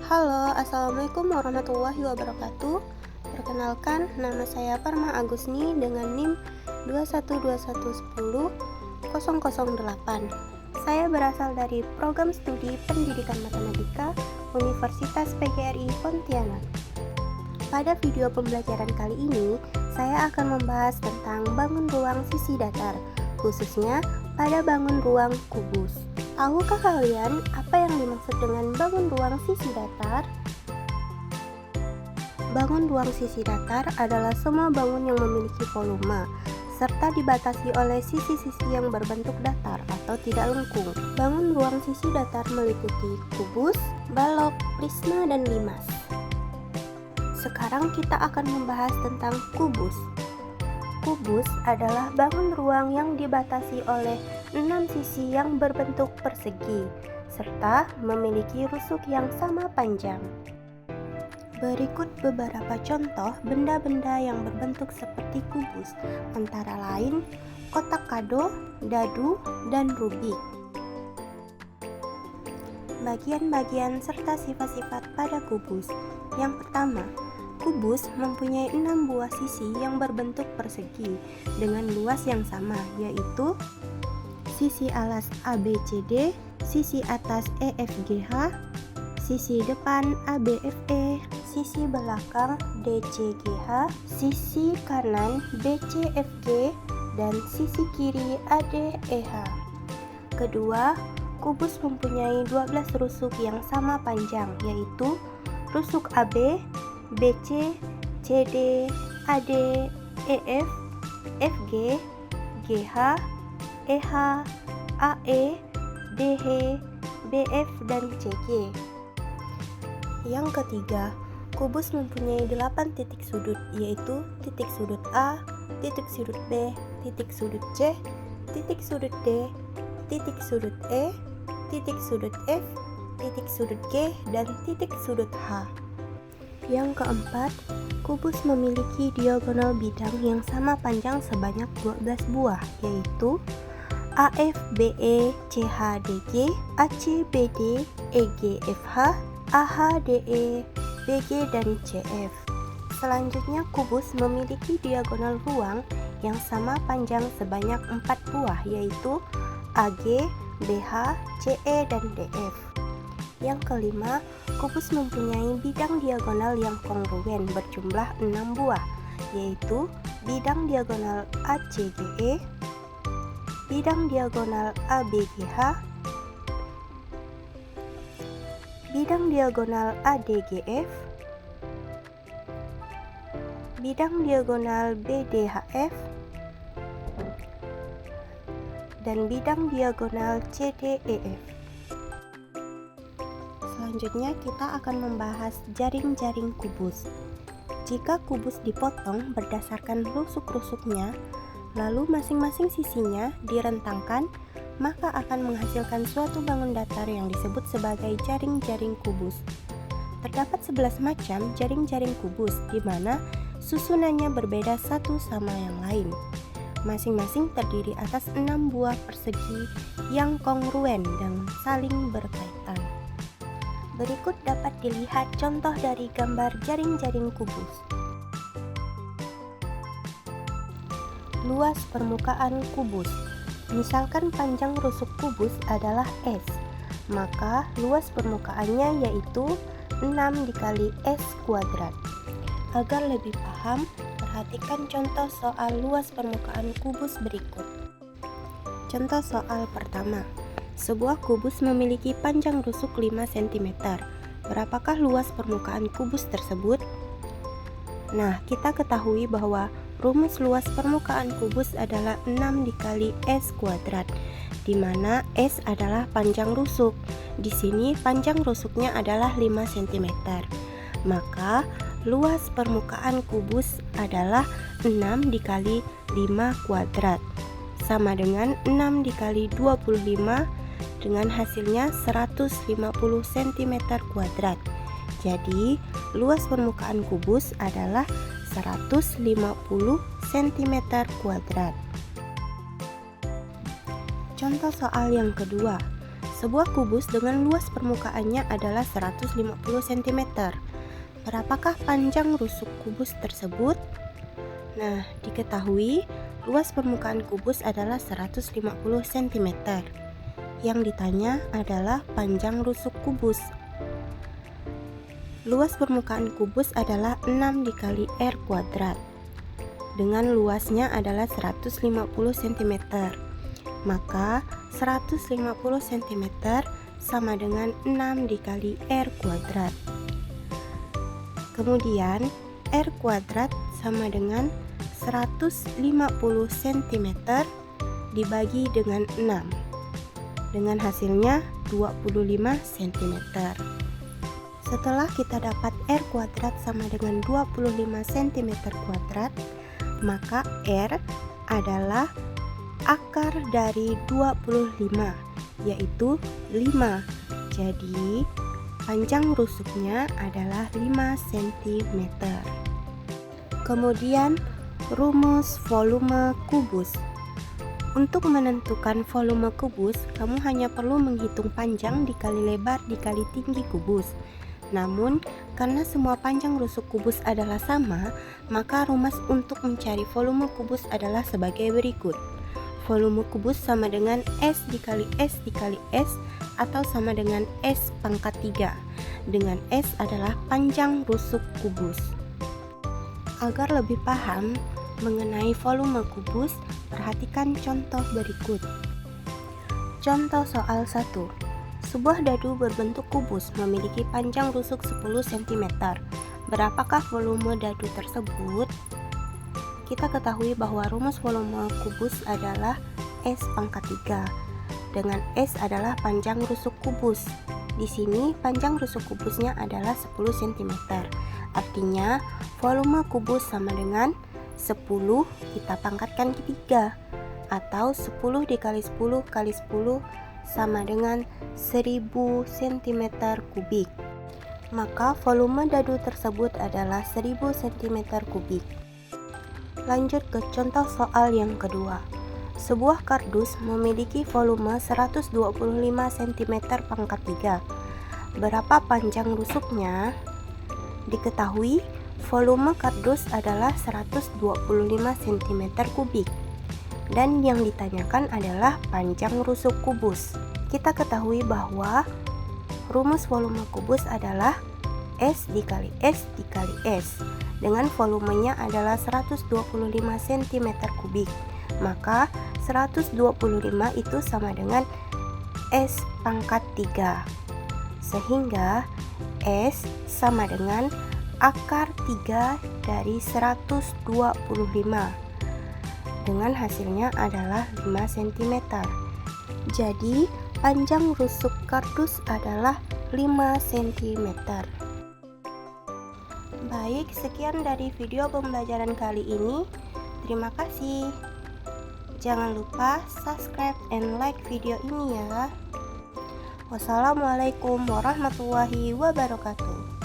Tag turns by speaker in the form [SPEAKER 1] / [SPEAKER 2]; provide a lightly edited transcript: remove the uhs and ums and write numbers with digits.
[SPEAKER 1] Halo, Assalamualaikum warahmatullahi wabarakatuh. Perkenalkan, nama saya Parma Agusni dengan NIM 212110008. Saya berasal dari Program Studi Pendidikan Matematika Universitas PGRI Pontianak. Pada video pembelajaran kali ini, saya akan membahas tentang bangun ruang sisi datar, khususnya pada bangun ruang kubus. Tahukah kalian apa yang dimaksud dengan bangun ruang sisi datar? Bangun ruang sisi datar adalah semua bangun yang memiliki volume serta dibatasi oleh sisi-sisi yang berbentuk datar atau tidak lengkung. Bangun ruang sisi datar meliputi kubus, balok, prisma, dan limas. Sekarang kita akan membahas tentang kubus. Kubus adalah bangun ruang yang dibatasi oleh 6 sisi yang berbentuk persegi, serta memiliki rusuk yang sama panjang. Berikut beberapa contoh benda-benda yang berbentuk seperti kubus, antara lain kotak kado, dadu, dan rubik. Bagian-bagian serta sifat-sifat pada kubus. Yang pertama, kubus mempunyai 6 buah sisi yang berbentuk persegi dengan luas yang sama, yaitu sisi alas ABCD, sisi atas EFGH, sisi depan ABFE, sisi belakang DCGH, sisi kanan BCFG, dan sisi kiri ADEH. Kedua, kubus mempunyai 12 rusuk yang sama panjang, yaitu rusuk AB, BC, CD, AD, EF, FG, GH, EH, AE, DH, BF, dan CG. Yang ketiga, kubus mempunyai 8 titik sudut, yaitu titik sudut A, titik sudut B, titik sudut C, titik sudut D, titik sudut E, titik sudut F, titik sudut G, dan titik sudut H. Yang keempat, kubus memiliki diagonal bidang yang sama panjang sebanyak 12 buah, yaitu AFBE CHDG, ACBD EGFH, AHDE BG, dan CF. Selanjutnya, kubus memiliki diagonal ruang yang sama panjang sebanyak 4 buah, yaitu AG, BH, CE, dan DF. Yang kelima, kubus mempunyai bidang diagonal yang kongruen berjumlah 6 buah, yaitu bidang diagonal ACGE, bidang diagonal ABGH, bidang diagonal ADGF, bidang diagonal BDHF, dan bidang diagonal CDEF. Selanjutnya kita akan membahas jaring-jaring kubus. Jika kubus dipotong berdasarkan rusuk-rusuknya, lalu masing-masing sisinya direntangkan, maka akan menghasilkan suatu bangun datar yang disebut sebagai jaring-jaring kubus. Terdapat 11 macam jaring-jaring kubus, di mana susunannya berbeda satu sama yang lain. Masing-masing terdiri atas 6 buah persegi yang kongruen dan saling berkaitan. Berikut dapat dilihat contoh dari gambar jaring-jaring kubus. Luas permukaan kubus. Misalkan panjang rusuk kubus adalah S, maka luas permukaannya yaitu 6 dikali S kuadrat. Agar lebih paham, perhatikan contoh soal luas permukaan kubus berikut. Contoh soal pertama. Sebuah kubus memiliki panjang rusuk 5 cm. Berapakah luas permukaan kubus tersebut? Nah, kita ketahui bahwa rumus luas permukaan kubus adalah 6 dikali S kuadrat, di mana S adalah panjang rusuk. Di sini panjang rusuknya adalah 5 cm. Maka luas permukaan kubus adalah 6 dikali 5 kuadrat, sama dengan 6 dikali 25, dengan hasilnya 150 cm kuadrat. Jadi, luas permukaan kubus adalah 150 cm kuadrat. Contoh soal yang kedua. Sebuah kubus dengan luas permukaannya adalah 150 cm. Berapakah panjang rusuk kubus tersebut? Nah, diketahui luas permukaan kubus adalah 150 cm. Yang ditanya adalah panjang rusuk kubus. Luas permukaan kubus adalah 6 dikali R kuadrat. Dengan luasnya adalah 150 cm. Maka 150 cm sama dengan 6 dikali R kuadrat. Kemudian R kuadrat sama dengan 150 cm dibagi dengan 6. Dengan hasilnya 25 cm. Setelah kita dapat R kuadrat sama dengan 25 cm kuadrat, maka R adalah akar dari 25, yaitu 5. Jadi, panjang rusuknya adalah 5 cm. Kemudian, rumus volume kubus. Untuk menentukan volume kubus, kamu hanya perlu menghitung panjang dikali lebar dikali tinggi kubus. Namun, karena semua panjang rusuk kubus adalah sama, maka rumus untuk mencari volume kubus adalah sebagai berikut. Volume kubus sama dengan S dikali S dikali S atau sama dengan S pangkat 3, dengan S adalah panjang rusuk kubus. Agar lebih paham mengenai volume kubus, perhatikan contoh berikut. Contoh soal 1. Sebuah dadu berbentuk kubus memiliki panjang rusuk 10 cm. Berapakah volume dadu tersebut? Kita ketahui bahwa rumus volume kubus adalah S pangkat 3, dengan S adalah panjang rusuk kubus. Di sini panjang rusuk kubusnya adalah 10 cm. Artinya volume kubus sama dengan 10 kita pangkatkan ke 3, atau 10 dikali 10 kali 10 sama dengan 1000 cm kubik. Maka volume dadu tersebut adalah 1000 cm kubik. Lanjut ke contoh soal yang kedua. Sebuah kardus memiliki volume 125 cm pangkat 3. Berapa panjang rusuknya? Diketahui volume kardus adalah 125 cm kubik. Dan yang ditanyakan adalah panjang rusuk kubus. Kita ketahui bahwa rumus volume kubus adalah S dikali S dikali S, dengan volumenya adalah 125 cm kubik. Maka 125 itu sama dengan S pangkat 3. Sehingga S sama dengan akar 3 dari 125. Dengan hasilnya adalah 5 cm. Jadi, panjang rusuk kardus adalah 5 cm. Baik, sekian dari video pembelajaran kali ini. Terima kasih. Jangan lupa subscribe and like video ini ya. Wassalamualaikum warahmatullahi wabarakatuh.